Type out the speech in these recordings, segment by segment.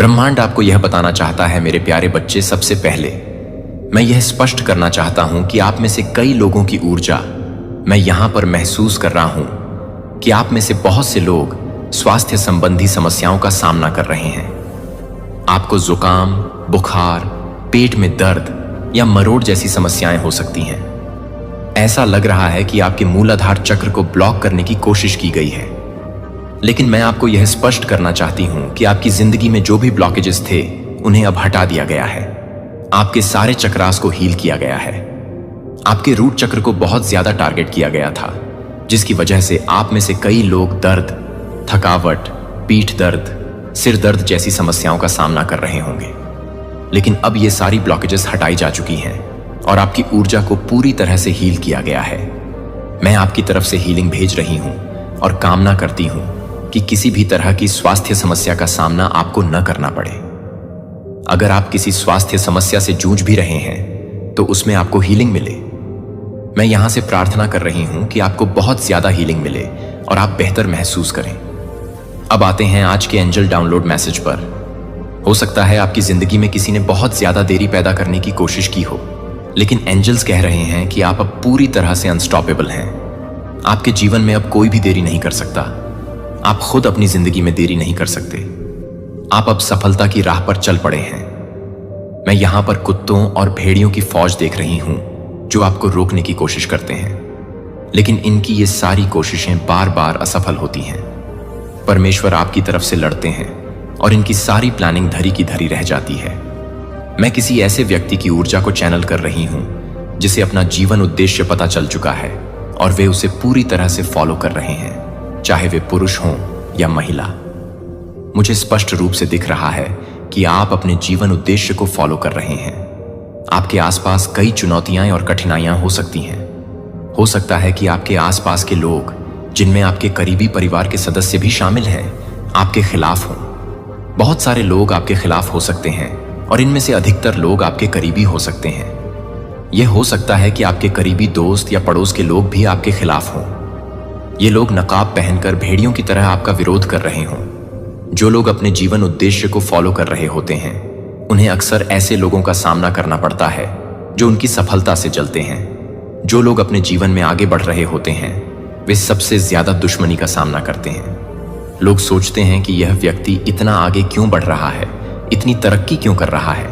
ब्रह्मांड आपको यह बताना चाहता है मेरे प्यारे बच्चे, सबसे पहले मैं यह स्पष्ट करना चाहता हूं कि आप में से कई लोगों की ऊर्जा मैं यहां पर महसूस कर रहा हूं कि आप में से बहुत से लोग स्वास्थ्य संबंधी समस्याओं का सामना कर रहे हैं। आपको जुकाम, बुखार, पेट में दर्द या मरोड़ जैसी समस्याएं हो सकती हैं। ऐसा लग रहा है कि आपके मूलाधार चक्र को ब्लॉक करने की कोशिश की गई है। लेकिन मैं आपको यह स्पष्ट करना चाहती हूं कि आपकी जिंदगी में जो भी ब्लॉकेजेस थे उन्हें अब हटा दिया गया है। आपके सारे चक्रास को हील किया गया है। आपके रूट चक्र को बहुत ज्यादा टारगेट किया गया था, जिसकी वजह से आप में से कई लोग दर्द, थकावट, पीठ दर्द, सिर दर्द जैसी समस्याओं का सामना कर रहे होंगे। लेकिन अब ये सारी ब्लॉकेजेस हटाई जा चुकी हैं और आपकी ऊर्जा को पूरी तरह से हील किया गया है। मैं आपकी तरफ से हीलिंग भेज रही हूं और कामना करती हूं कि किसी भी तरह की स्वास्थ्य समस्या का सामना आपको न करना पड़े। अगर आप किसी स्वास्थ्य समस्या से जूझ भी रहे हैं तो उसमें आपको हीलिंग मिले। मैं यहां से प्रार्थना कर रही हूं कि आपको बहुत ज्यादा हीलिंग मिले और आप बेहतर महसूस करें। अब आते हैं आज के एंजल डाउनलोड मैसेज पर। हो सकता है आपकी जिंदगी में किसी ने बहुत ज्यादा देरी पैदा करने की कोशिश की हो, लेकिन एंजल्स कह रहे हैं कि आप अब पूरी तरह से अनस्टॉपेबल हैं। आपके जीवन में अब कोई भी देरी नहीं कर सकता। आप खुद अपनी जिंदगी में देरी नहीं कर सकते। आप अब सफलता की राह पर चल पड़े हैं। मैं यहां पर कुत्तों और भेड़ियों की फौज देख रही हूं जो आपको रोकने की कोशिश करते हैं, लेकिन इनकी ये सारी कोशिशें बार बार असफल होती हैं। परमेश्वर आपकी तरफ से लड़ते हैं और इनकी सारी प्लानिंग धरी की धरी रह जाती है। मैं किसी ऐसे व्यक्ति की ऊर्जा को चैनल कर रही हूं जिसे अपना जीवन उद्देश्य पता चल चुका है और वे उसे पूरी तरह से फॉलो कर रहे हैं, चाहे वे पुरुष हों या महिला। मुझे स्पष्ट रूप से दिख रहा है कि आप अपने जीवन उद्देश्य को फॉलो कर रहे हैं। आपके आसपास कई चुनौतियां और कठिनाइयां हो सकती हैं। हो सकता है कि आपके आसपास के लोग, जिनमें आपके करीबी परिवार के सदस्य भी शामिल हैं, आपके खिलाफ हों। बहुत सारे लोग आपके खिलाफ हो सकते हैं और इनमें से अधिकतर लोग आपके करीबी हो सकते हैं। यह हो सकता है कि आपके करीबी दोस्त या पड़ोस के लोग भी आपके खिलाफ हों। ये लोग नकाब पहनकर भेड़ियों की तरह आपका विरोध कर रहे हों। जो लोग अपने जीवन उद्देश्य को फॉलो कर रहे होते हैं, उन्हें अक्सर ऐसे लोगों का सामना करना पड़ता है जो उनकी सफलता से जलते हैं। जो लोग अपने जीवन में आगे बढ़ रहे होते हैं, वे सबसे ज्यादा दुश्मनी का सामना करते हैं। लोग सोचते हैं कि यह व्यक्ति इतना आगे क्यों बढ़ रहा है, इतनी तरक्की क्यों कर रहा है।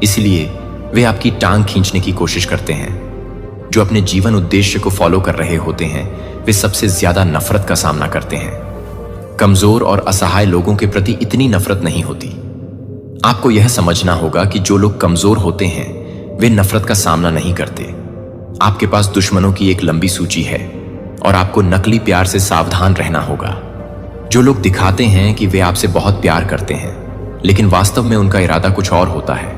इसलिए वे आपकी टांग खींचने की कोशिश करते हैं। जो अपने जीवन उद्देश्य को फॉलो कर रहे होते हैं, वे सबसे ज्यादा नफरत का सामना करते हैं। कमजोर और असहाय लोगों के प्रति इतनी नफरत नहीं होती। आपको यह समझना होगा कि जो लोग कमजोर होते हैं वे नफरत का सामना नहीं करते। आपके पास दुश्मनों की एक लंबी सूची है और आपको नकली प्यार से सावधान रहना होगा। जो लोग दिखाते हैं कि वे आपसे बहुत प्यार करते हैं, लेकिन वास्तव में उनका इरादा कुछ और होता है,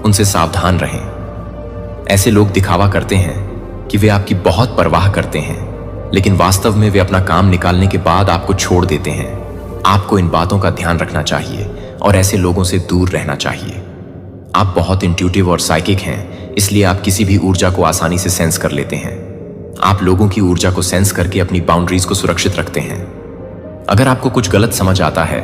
उनसे सावधान रहें। ऐसे लोग दिखावा करते हैं कि वे आपकी बहुत परवाह करते हैं, लेकिन वास्तव में वे अपना काम निकालने के बाद आपको छोड़ देते हैं। आपको इन बातों का ध्यान रखना चाहिए और ऐसे लोगों से दूर रहना चाहिए। आप बहुत इंट्यूटिव और साइकिक हैं, इसलिए आप किसी भी ऊर्जा को आसानी से सेंस कर लेते हैं। आप लोगों की ऊर्जा को सेंस करके अपनी बाउंड्रीज को सुरक्षित रखते हैं। अगर आपको कुछ गलत समझ आता है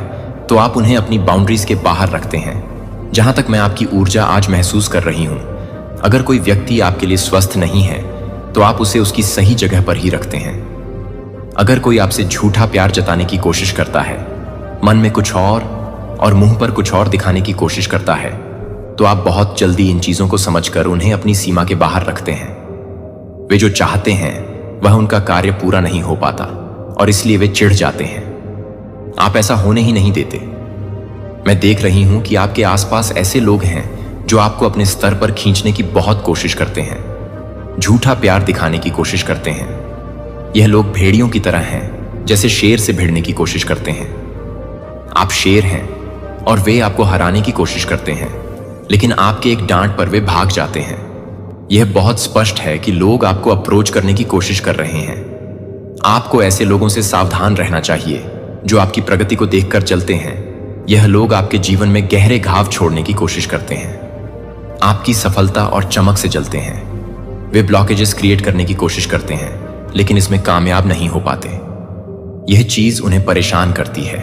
तो आप उन्हें अपनी बाउंड्रीज के बाहर रखते हैं। जहां तक मैं आपकी ऊर्जा आज महसूस कर रही हूं, अगर कोई व्यक्ति आपके लिए स्वस्थ नहीं है तो आप उसे उसकी सही जगह पर ही रखते हैं। अगर कोई आपसे झूठा प्यार जताने की कोशिश करता है, मन में कुछ और मुंह पर कुछ और दिखाने की कोशिश करता है, तो आप बहुत जल्दी इन चीजों को समझकर उन्हें अपनी सीमा के बाहर रखते हैं। वे जो चाहते हैं वह उनका कार्य पूरा नहीं हो पाता और इसलिए वे चिढ़ जाते हैं। आप ऐसा होने ही नहीं देते। मैं देख रही हूं कि आपके आसपास ऐसे लोग हैं जो आपको अपने स्तर पर खींचने की बहुत कोशिश करते हैं, झूठा प्यार दिखाने की कोशिश करते हैं। यह लोग भेड़ियों की तरह हैं, जैसे शेर से भिड़ने की कोशिश करते हैं। आप शेर हैं और वे आपको हराने की कोशिश करते हैं, लेकिन आपके एक डांट पर वे भाग जाते हैं। यह बहुत स्पष्ट है कि लोग आपको अप्रोच करने की कोशिश कर रहे हैं। आपको ऐसे लोगों से सावधान रहना चाहिए जो आपकी प्रगति को देखकर चलते हैं। यह लोग आपके जीवन में गहरे घाव छोड़ने की कोशिश करते हैं, आपकी सफलता और चमक से जलते हैं। वे ब्लॉकेजेस क्रिएट करने की कोशिश करते हैं, लेकिन इसमें कामयाब नहीं हो पाते। यह चीज उन्हें परेशान करती है।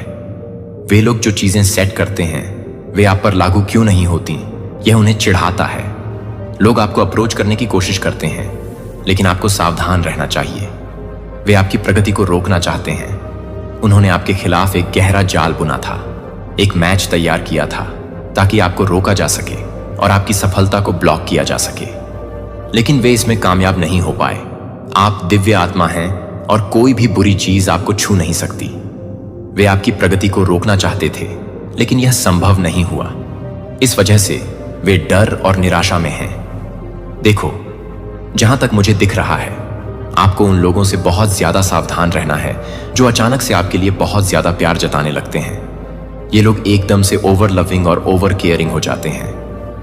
वे लोग जो चीजें सेट करते हैं वे आप पर लागू क्यों नहीं होती, यह उन्हें चिढ़ाता है। लोग आपको अप्रोच करने की कोशिश करते हैं, लेकिन आपको सावधान रहना चाहिए। वे आपकी प्रगति को रोकना चाहते हैं। उन्होंने आपके खिलाफ एक गहरा जाल बुना था, एक मैच तैयार किया था ताकि आपको रोका जा सके और आपकी सफलता को ब्लॉक किया जा सके। लेकिन वे इसमें कामयाब नहीं हो पाए। आप दिव्य आत्मा हैं और कोई भी बुरी चीज आपको छू नहीं सकती। वे आपकी प्रगति को रोकना चाहते थे, लेकिन यह संभव नहीं हुआ। इस वजह से वे डर और निराशा में हैं। देखो, जहां तक मुझे दिख रहा है, आपको उन लोगों से बहुत ज्यादा सावधान रहना है जो अचानक से आपके लिए बहुत ज्यादा प्यार जताने लगते हैं। ये लोग एकदम से ओवर लविंग और ओवर केयरिंग हो जाते हैं।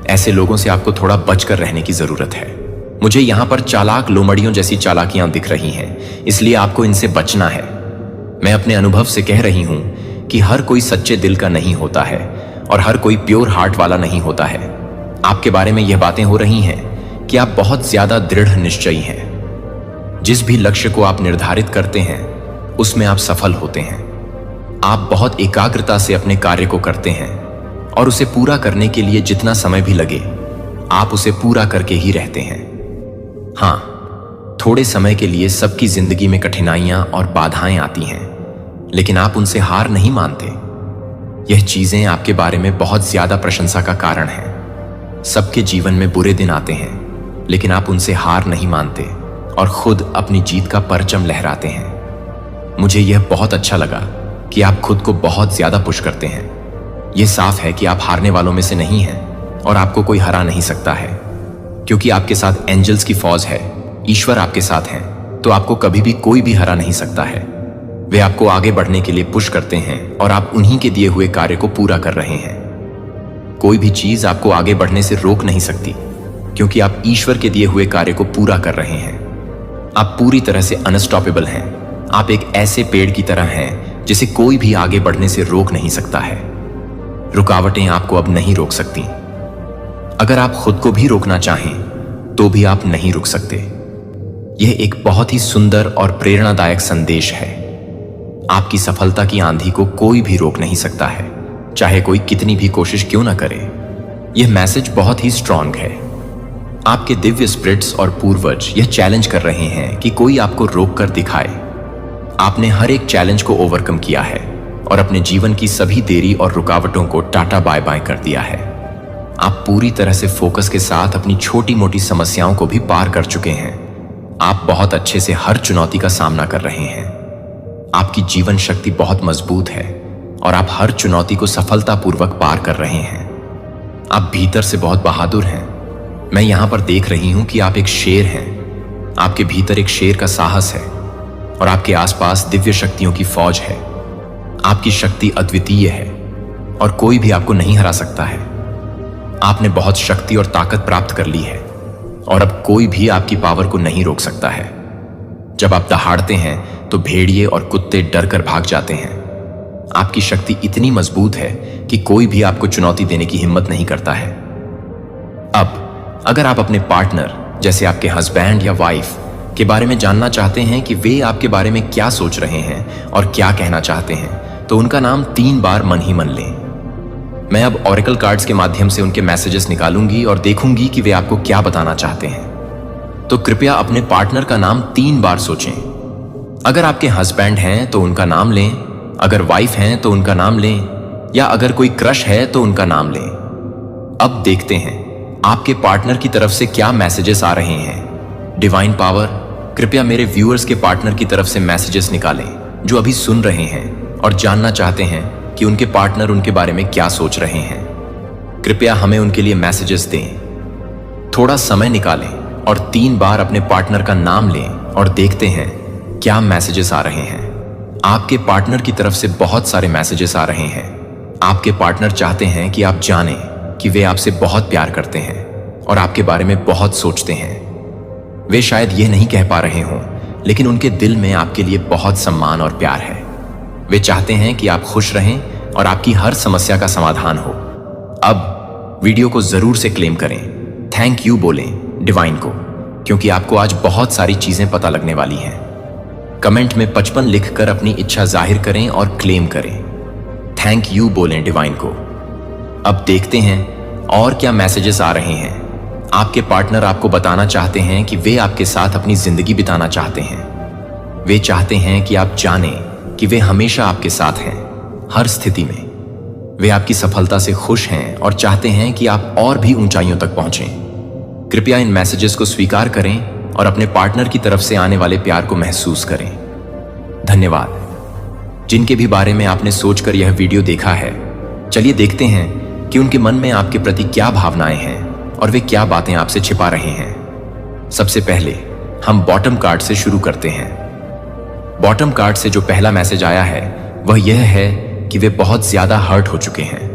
ऐसे लोगों से आपको थोड़ा बचकर रहने की जरूरत है। मुझे यहां पर चालाक लोमड़ियों जैसी चालाकियां दिख रही हैं, इसलिए आपको इनसे बचना है। मैं अपने अनुभव से कह रही हूं कि हर कोई सच्चे दिल का नहीं होता है और हर कोई प्योर हार्ट वाला नहीं होता है। आपके बारे में यह बातें हो रही हैं कि आप बहुत ज्यादा दृढ़ निश्चयी हैं। जिस भी लक्ष्य को आप निर्धारित करते हैं, उसमें आप सफल होते हैं। आप बहुत एकाग्रता से अपने कार्य को करते हैं और उसे पूरा करने के लिए जितना समय भी लगे, आप उसे पूरा करके ही रहते हैं। हाँ, थोड़े समय के लिए सबकी जिंदगी में कठिनाइयां और बाधाएं आती हैं, लेकिन आप उनसे हार नहीं मानते। यह चीजें आपके बारे में बहुत ज्यादा प्रशंसा का कारण है। सबके जीवन में बुरे दिन आते हैं, लेकिन आप उनसे हार नहीं मानते और खुद अपनी जीत का परचम लहराते हैं। मुझे यह बहुत अच्छा लगा कि आप खुद को बहुत ज्यादा पुश करते हैं। यह साफ है कि आप हारने वालों में से नहीं हैं और आपको कोई हरा नहीं सकता है, क्योंकि आपके साथ एंजल्स की फौज है, ईश्वर आपके साथ हैं, तो आपको कभी भी कोई भी हरा नहीं सकता है। वे आपको आगे बढ़ने के लिए पुश करते हैं और आप उन्हीं के दिए हुए कार्य को पूरा कर रहे हैं। कोई भी चीज आपको आगे बढ़ने से रोक नहीं सकती, क्योंकि आप ईश्वर के दिए हुए कार्य को पूरा कर रहे हैं। आप पूरी तरह से अनस्टॉपेबल हैं। आप एक ऐसे पेड़ की तरह हैं जिसे कोई भी आगे बढ़ने से रोक नहीं सकता है। रुकावटें आपको अब नहीं रोक सकती। अगर आप खुद को भी रोकना चाहें तो भी आप नहीं रुक सकते। यह एक बहुत ही सुंदर और प्रेरणादायक संदेश है। आपकी सफलता की आंधी को कोई भी रोक नहीं सकता है, चाहे कोई कितनी भी कोशिश क्यों ना करे। यह मैसेज बहुत ही स्ट्रांग है। आपके दिव्य स्पिरिट्स और पूर्वज यह चैलेंज कर रहे हैं कि कोई आपको रोक कर दिखाए। आपने हर एक चैलेंज को ओवरकम किया है और अपने जीवन की सभी देरी और रुकावटों को टाटा बाय बाय कर दिया है। आप पूरी तरह से फोकस के साथ अपनी छोटी मोटी समस्याओं को भी पार कर चुके हैं। आप बहुत अच्छे से हर चुनौती का सामना कर रहे हैं। आपकी जीवन शक्ति बहुत मजबूत है और आप हर चुनौती को सफलतापूर्वक पार कर रहे हैं। आप भीतर से बहुत बहादुर हैं। मैं यहां पर देख रही हूं कि आप एक शेर हैं। आपके भीतर एक शेर का साहस है और आपके आसपास दिव्य शक्तियों की फौज है। आपकी शक्ति अद्वितीय है और कोई भी आपको नहीं हरा सकता है। आपने बहुत शक्ति और ताकत प्राप्त कर ली है और अब कोई भी आपकी पावर को नहीं रोक सकता है। जब आप दहाड़ते हैं तो भेड़िए और कुत्ते डर कर भाग जाते हैं। आपकी शक्ति इतनी मजबूत है कि कोई भी आपको चुनौती देने की हिम्मत नहीं करता है। अब अगर आप अपने पार्टनर, जैसे आपके हस्बैंड या वाइफ, के बारे में जानना चाहते हैं कि वे आपके बारे में क्या सोच रहे हैं और क्या कहना चाहते हैं, तो उनका नाम 3 बार मन ही मन लें। मैं अब ऑरेकल कार्ड्स के माध्यम से उनके मैसेजेस निकालूंगी और देखूंगी कि वे आपको क्या बताना चाहते हैं। तो कृपया अपने पार्टनर का नाम 3 बार सोचें। अगर आपके हस्बैंड हैं तो उनका नाम लें, अगर वाइफ हैं तो उनका नाम लें, या अगर कोई क्रश है तो उनका नाम लें। अब देखते हैं आपके पार्टनर की तरफ से क्या मैसेजेस आ रहे हैं। डिवाइन पावर, कृपया मेरे व्यूअर्स के पार्टनर की तरफ से मैसेजेस निकालें जो अभी सुन रहे हैं और जानना चाहते हैं कि उनके पार्टनर उनके बारे में क्या सोच रहे हैं। कृपया हमें उनके लिए मैसेजेस दें। थोड़ा समय निकालें और 3 बार अपने पार्टनर का नाम लें और देखते हैं क्या मैसेजेस आ रहे हैं। आपके पार्टनर की तरफ से बहुत सारे मैसेजेस आ रहे हैं। आपके पार्टनर चाहते हैं कि आप जानें कि वे आपसे बहुत प्यार करते हैं और आपके बारे में बहुत सोचते हैं। वे शायद यह नहीं कह पा रहे हों, लेकिन उनके दिल में आपके लिए बहुत सम्मान और प्यार है। वे चाहते हैं कि आप खुश रहें और आपकी हर समस्या का समाधान हो। अब वीडियो को जरूर से क्लेम करें। थैंक यू बोलें डिवाइन को, क्योंकि आपको आज बहुत सारी चीजें पता लगने वाली हैं। कमेंट में 55 लिखकर अपनी इच्छा जाहिर करें और क्लेम करें। थैंक यू बोलें डिवाइन को। अब देखते हैं और क्या मैसेजेस आ रहे हैं। आपके पार्टनर आपको बताना चाहते हैं कि वे आपके साथ अपनी जिंदगी बिताना चाहते हैं। वे चाहते हैं कि आप जानें कि वे हमेशा आपके साथ हैं, हर स्थिति में। वे आपकी सफलता से खुश हैं और चाहते हैं कि आप और भी ऊंचाइयों तक पहुंचें। कृपया इन मैसेजेस को स्वीकार करें और अपने पार्टनर की तरफ से आने वाले प्यार को महसूस करें। धन्यवाद। जिनके भी बारे में आपने सोचकर यह वीडियो देखा है, चलिए देखते हैं कि उनके मन में आपके प्रति क्या भावनाएं हैं और वे क्या बातें आपसे छिपा रहे हैं। सबसे पहले हम बॉटम कार्ड से शुरू करते हैं। बॉटम कार्ड से जो पहला मैसेज आया है वह यह है कि वे बहुत ज्यादा हर्ट हो चुके हैं।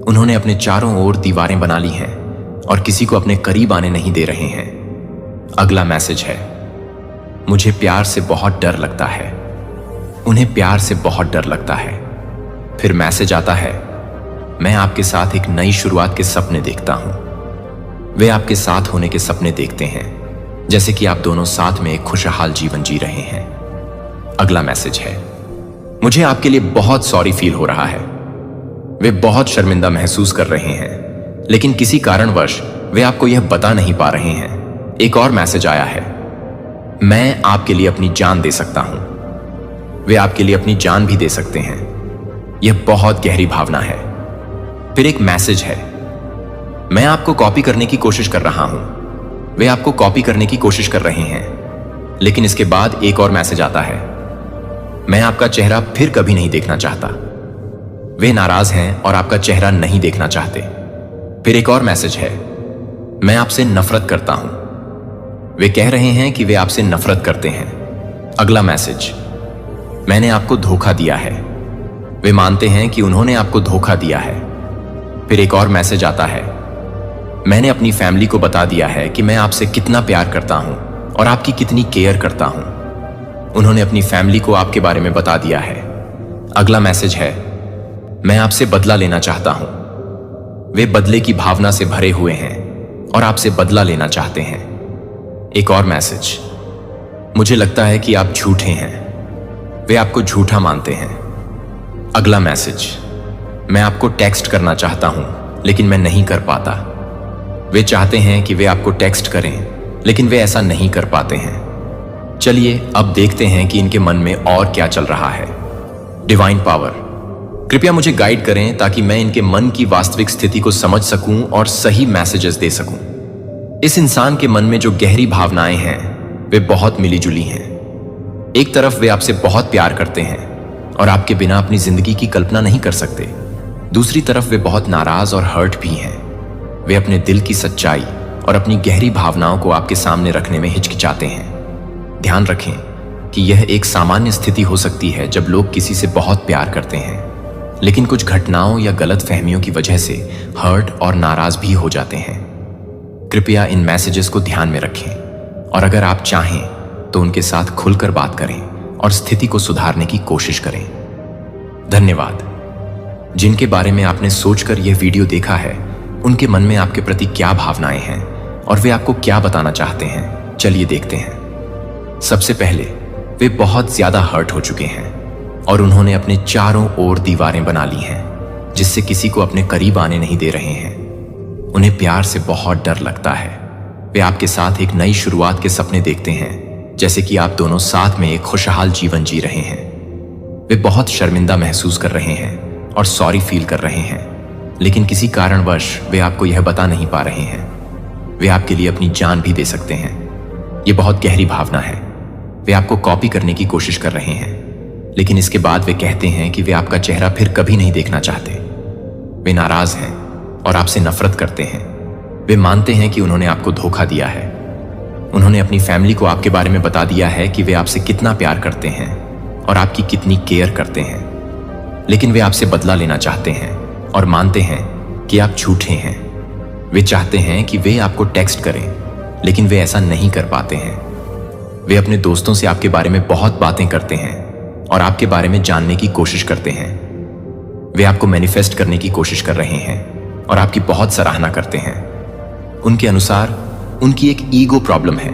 उन्होंने अपने चारों ओर दीवारें बना ली हैं और किसी को अपने करीब आने नहीं दे रहे हैं। अगला मैसेज है, मुझे प्यार से बहुत डर लगता है। उन्हें प्यार से बहुत डर लगता है। फिर मैसेज आता है, मैं आपके साथ एक नई शुरुआत के सपने देखता हूं। वे आपके साथ होने के सपने देखते हैं, जैसे कि आप दोनों साथ में एक खुशहाल जीवन जी रहे हैं। अगला मैसेज है, मुझे आपके लिए बहुत सॉरी फील हो रहा है। वे बहुत शर्मिंदा महसूस कर रहे हैं, लेकिन किसी कारणवश वे आपको यह बता नहीं पा रहे हैं। एक और मैसेज आया है, मैं आपके लिए अपनी जान दे सकता हूं। वे आपके लिए अपनी जान भी दे सकते हैं। यह बहुत गहरी भावना है। फिर एक मैसेज है, मैं आपको कॉपी करने की कोशिश कर रहा हूं। वे आपको कॉपी करने की कोशिश कर रहे हैं। लेकिन इसके बाद एक और मैसेज आता है, मैं आपका चेहरा फिर कभी नहीं देखना चाहता। वे नाराज हैं और आपका चेहरा नहीं देखना चाहते। फिर एक और मैसेज है, मैं आपसे नफरत करता हूं। वे कह रहे हैं कि वे आपसे नफरत करते हैं। अगला मैसेज, मैंने आपको धोखा दिया है। वे मानते हैं कि उन्होंने आपको धोखा दिया है। फिर एक और मैसेज आता है, मैंने अपनी फैमिली को बता दिया है कि मैं आपसे कितना प्यार करता हूं और आपकी कितनी केयर करता हूं। उन्होंने अपनी फैमिली को आपके बारे में बता दिया है। अगला मैसेज है, मैं आपसे बदला लेना चाहता हूं। वे बदले की भावना से भरे हुए हैं और आपसे बदला लेना चाहते हैं। एक और मैसेज, मुझे लगता है कि आप झूठे हैं। वे आपको झूठा मानते हैं। अगला मैसेज, मैं आपको टेक्स्ट करना चाहता हूं लेकिन मैं नहीं कर पाता। वे चाहते हैं कि वे आपको टेक्स्ट करें, लेकिन वे ऐसा नहीं कर पाते हैं। चलिए अब देखते हैं कि इनके मन में और क्या चल रहा है। डिवाइन पावर, कृपया मुझे गाइड करें ताकि मैं इनके मन की वास्तविक स्थिति को समझ सकूं और सही मैसेजेस दे सकूं। इस इंसान के मन में जो गहरी भावनाएं हैं वे बहुत मिलीजुली हैं। एक तरफ वे आपसे बहुत प्यार करते हैं और आपके बिना अपनी जिंदगी की कल्पना नहीं कर सकते। दूसरी तरफ वे बहुत नाराज और हर्ट भी हैं। वे अपने दिल की सच्चाई और अपनी गहरी भावनाओं को आपके सामने रखने में हिचकिचाते हैं। ध्यान रखें कि यह एक सामान्य स्थिति हो सकती है जब लोग किसी से बहुत प्यार करते हैं, लेकिन कुछ घटनाओं या गलत फहमियों की वजह से हर्ट और नाराज भी हो जाते हैं। कृपया इन मैसेजेस को ध्यान में रखें और अगर आप चाहें तो उनके साथ खुलकर बात करें और स्थिति को सुधारने की कोशिश करें। धन्यवाद। जिनके बारे में आपने सोचकर यह वीडियो देखा है, उनके मन में आपके प्रति क्या भावनाएं हैं और वे आपको क्या बताना चाहते हैं, चलिए देखते हैं। सबसे पहले, वे बहुत ज्यादा हर्ट हो चुके हैं और उन्होंने अपने चारों ओर दीवारें बना ली हैं, जिससे किसी को अपने करीब आने नहीं दे रहे हैं। उन्हें प्यार से बहुत डर लगता है। वे आपके साथ एक नई शुरुआत के सपने देखते हैं, जैसे कि आप दोनों साथ में एक खुशहाल जीवन जी रहे हैं। वे बहुत शर्मिंदा महसूस कर रहे हैं और सॉरी फील कर रहे हैं, लेकिन किसी कारणवश वे आपको यह बता नहीं पा रहे हैं। वे आपके लिए अपनी जान भी दे सकते हैं। यह बहुत गहरी भावना है। वे आपको कॉपी करने की कोशिश कर रहे हैं, लेकिन इसके बाद वे कहते हैं कि वे आपका चेहरा फिर कभी नहीं देखना चाहते। वे नाराज हैं और आपसे नफरत करते हैं। वे मानते हैं कि उन्होंने आपको धोखा दिया है। उन्होंने अपनी फैमिली को आपके बारे में बता दिया है कि वे आपसे कितना प्यार करते हैं और आपकी कितनी केयर करते हैं, लेकिन वे आपसे बदला लेना चाहते हैं और मानते हैं कि आप झूठे हैं। वे चाहते हैं कि वे आपको टेक्स्ट करें, लेकिन वे ऐसा नहीं कर पाते हैं। वे अपने दोस्तों से आपके बारे में बहुत बातें करते हैं और आपके बारे में जानने की कोशिश करते हैं। वे आपको मैनिफेस्ट करने की कोशिश कर रहे हैं और आपकी बहुत सराहना करते हैं। उनके अनुसार उनकी एक ईगो प्रॉब्लम है,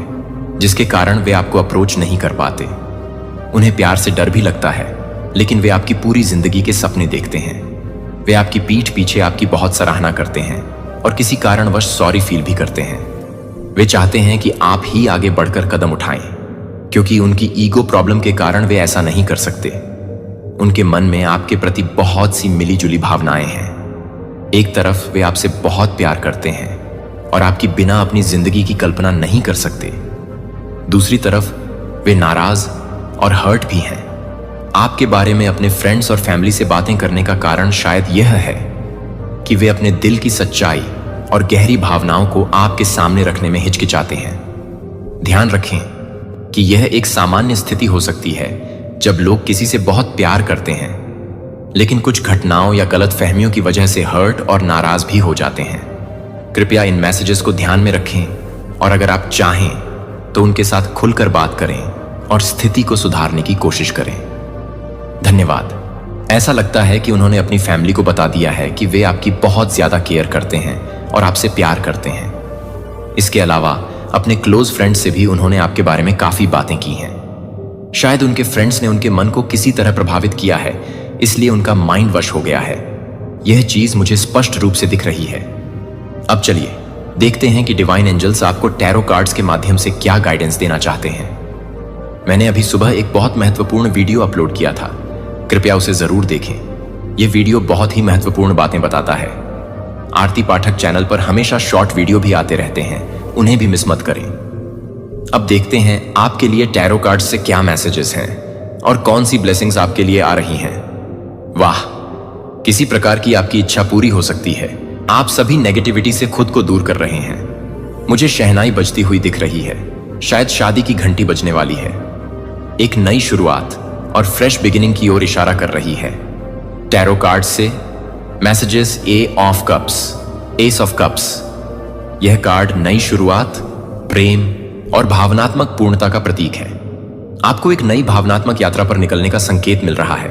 जिसके कारण वे आपको अप्रोच नहीं कर पाते। उन्हें प्यार से डर भी लगता है, लेकिन वे आपकी पूरी जिंदगी के सपने देखते हैं। वे आपकी पीठ पीछे आपकी बहुत सराहना करते हैं और किसी कारणवश सॉरी फील भी करते हैं। वे चाहते हैं कि आप ही आगे बढ़कर कदम उठाएं, क्योंकि उनकी ईगो प्रॉब्लम के कारण वे ऐसा नहीं कर सकते। उनके मन में आपके प्रति बहुत सी मिलीजुली भावनाएं हैं। एक तरफ वे आपसे बहुत प्यार करते हैं और आपकी बिना अपनी जिंदगी की कल्पना नहीं कर सकते। दूसरी तरफ वे नाराज और हर्ट भी हैं। आपके बारे में अपने फ्रेंड्स और फैमिली से बातें करने का कारण शायद यह है कि वे अपने दिल की सच्चाई और गहरी भावनाओं को आपके सामने रखने में हिचकिचाते हैं। ध्यान रखें कि यह एक सामान्य स्थिति हो सकती है जब लोग किसी से बहुत प्यार करते हैं, लेकिन कुछ घटनाओं या गलत फहमियों की वजह से हर्ट और नाराज भी हो जाते हैं। कृपया इन मैसेजेस को ध्यान में रखें और अगर आप चाहें तो उनके साथ खुलकर बात करें और स्थिति को सुधारने की कोशिश करें। धन्यवाद। ऐसा लगता है कि उन्होंने अपनी फैमिली को बता दिया है कि वे आपकी बहुत ज्यादा केयर करते हैं और आपसे प्यार करते हैं। इसके अलावा अपने क्लोज फ्रेंड्स से भी उन्होंने आपके बारे में काफी बातें की हैं। शायद उनके फ्रेंड्स ने उनके मन को किसी तरह प्रभावित किया है, इसलिए उनका माइंड वश हो गया है। यह चीज मुझे स्पष्ट रूप से दिख रही है। अब चलिए देखते हैं कि डिवाइन एंजल्स आपको टैरो कार्ड्स के माध्यम से क्या गाइडेंस देना चाहते हैं। मैंने अभी सुबह एक बहुत महत्वपूर्ण वीडियो अपलोड किया था, कृपया उसे जरूर देखें। यह वीडियो बहुत ही महत्वपूर्ण बातें बताता है। आरती पाठक चैनल पर हमेशा शॉर्ट वीडियो भी आते रहते हैं, उन्हें भी मिस मत करें। अब देखते हैं आपके लिए टैरो कार्ड्स से क्या मैसेजेस हैं और कौन सी ब्लेसिंग्स आपके लिए आ रही हैं। वाह, किसी प्रकार की आपकी इच्छा पूरी हो सकती है। आप सभी नेगेटिविटी से खुद को दूर कर रहे हैं। मुझे शहनाई बजती हुई दिख रही है, शायद शादी की घंटी बजने वाली है। एक नई शुरुआत और फ्रेश बिगिनिंग की ओर इशारा कर रही है। टैरो कार्ड से messages A of cups, S of cups. यह कार्ड नई शुरुआत, प्रेम और भावनात्मक पूर्णता का प्रतीक है। आपको एक नई भावनात्मक यात्रा पर निकलने का संकेत मिल रहा है।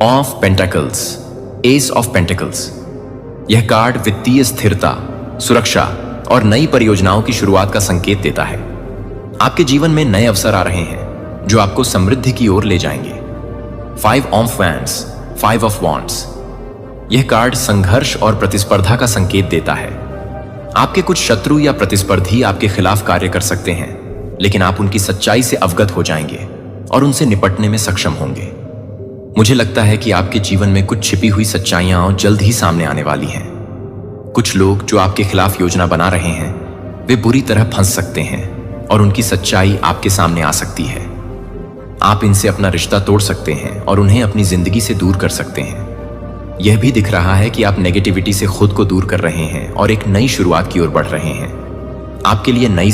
Of pentacles, S of pentacles. यह कार्ड वित्तीय स्थिरता, सुरक्षा और नई परियोजनाओं की शुरुआत का संकेत देता है। आपके जीवन में नए अवसर आ रहे हैं जो आपको समृद्धि की ओर ले जाएंगे। 5 ऑफ वैंड्स, 5 ऑफ वॉन्ड्स। यह कार्ड संघर्ष और प्रतिस्पर्धा का संकेत देता है। आपके कुछ शत्रु या प्रतिस्पर्धी आपके खिलाफ कार्य कर सकते हैं, लेकिन आप उनकी सच्चाई से अवगत हो जाएंगे और उनसे निपटने में सक्षम होंगे। मुझे लगता है कि आपके जीवन में कुछ छिपी हुई सच्चाइयां जल्द ही सामने आने वाली हैं। कुछ लोग जो आपके खिलाफ योजना बना रहे हैं, वे बुरी तरह फंस सकते हैं और उनकी सच्चाई आपके सामने आ सकती है। आप इनसे अपना रिश्ता तोड़ सकते हैं और उन्हें अपनी जिंदगी से दूर कर सकते हैं। यह भी दिख रहा है कि आप नेगेटिविटी से खुद को दूर कर रहे हैं और एक नई शुरुआत की ओर बढ़ रहे हैं। आपके लिए नई